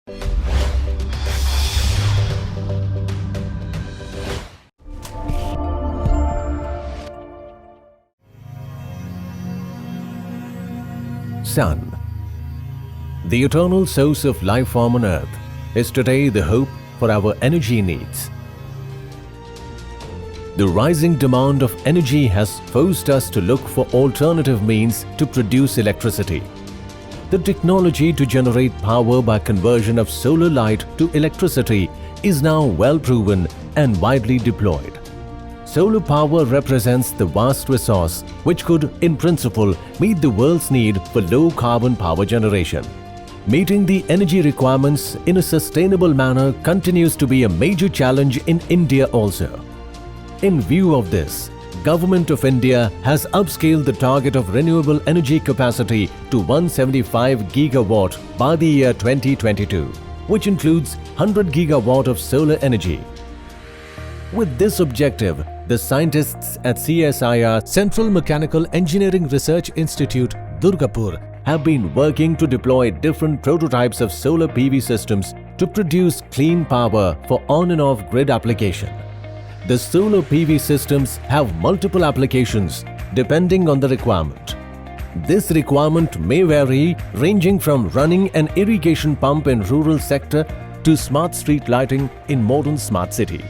Sun, the eternal source of life form on Earth, is today the hope for our energy needs. The rising demand of energy has forced us to look for alternative means to produce electricity. The technology to generate power by conversion of solar light to electricity is now well proven and widely deployed. Solar power represents the vast resource which could, in principle, meet the world's need for low-carbon power generation. Meeting the energy requirements in a sustainable manner continues to be a major challenge in India also. In view of this, Government of India has upscaled the target of renewable energy capacity to 175 gigawatt by the year 2022, which includes 100 gigawatt of solar energy. With this objective, the scientists at CSIR Central Mechanical Engineering Research Institute, Durgapur, have been working to deploy different prototypes of solar PV systems to produce clean power for on and off grid application. The solar PV systems have multiple applications depending on the requirement. This requirement may vary, ranging from running an irrigation pump in rural sector to smart street lighting in modern smart city.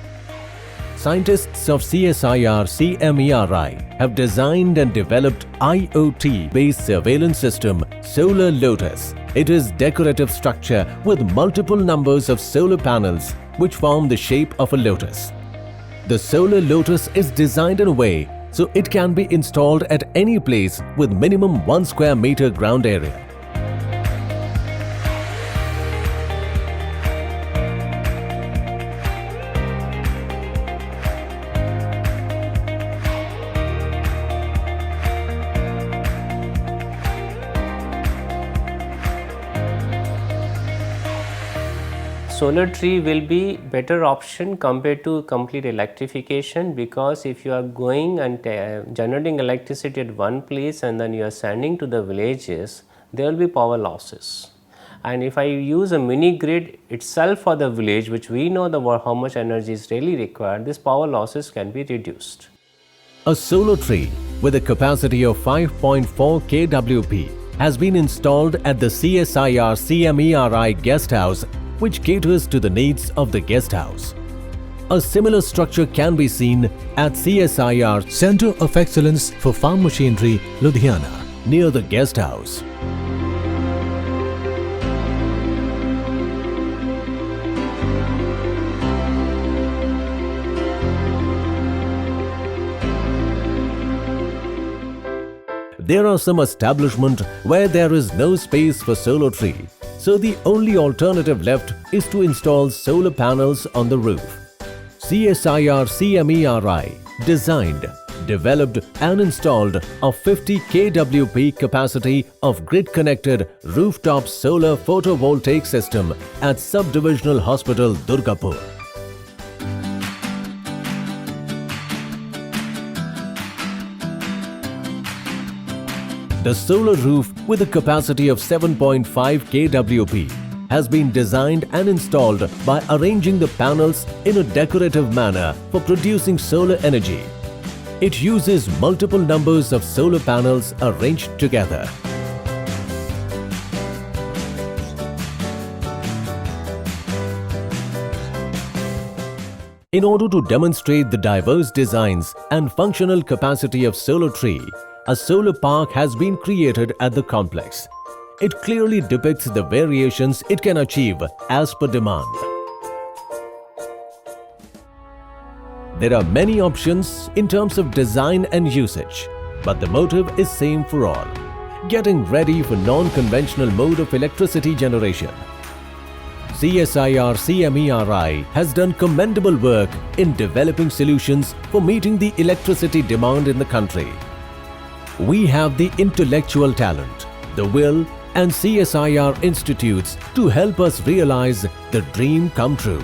Scientists of CSIR CMERI have designed and developed IoT-based surveillance system Solar Lotus. It is decorative structure with multiple numbers of solar panels which form the shape of a lotus. The Solar Lotus is designed in a way so it can be installed at any place with minimum 1 square meter ground area. Solar tree will be better option compared to complete electrification, because if you are going and generating electricity at one place and then you are sending to the villages, there will be power losses. And if I use a mini grid itself for the village, which we know how much energy is really required, this power losses can be reduced. A solar tree with a capacity of 5.4 kWp has been installed at the CSIR CMERI guest house, which caters to the needs of the guest house. A similar structure can be seen at CSIR Centre of Excellence for Farm Machinery, Ludhiana, near the guest house. There are some establishments where there is no space for solar tree. So the only alternative left is to install solar panels on the roof. CSIR CMERI designed, developed and installed a 50 kWp capacity of grid-connected rooftop solar photovoltaic system at Subdivisional Hospital, Durgapur. The solar roof with a capacity of 7.5 kWp has been designed and installed by arranging the panels in a decorative manner for producing solar energy. It uses multiple numbers of solar panels arranged together. In order to demonstrate the diverse designs and functional capacity of solar tree, a solar park has been created at the complex. It clearly depicts the variations it can achieve as per demand. There are many options in terms of design and usage, but the motive is same for all: getting ready for non-conventional mode of electricity generation. CSIR CMERI has done commendable work in developing solutions for meeting the electricity demand in the country. We have the intellectual talent, the will and CSIR institutes to help us realize the dream come true.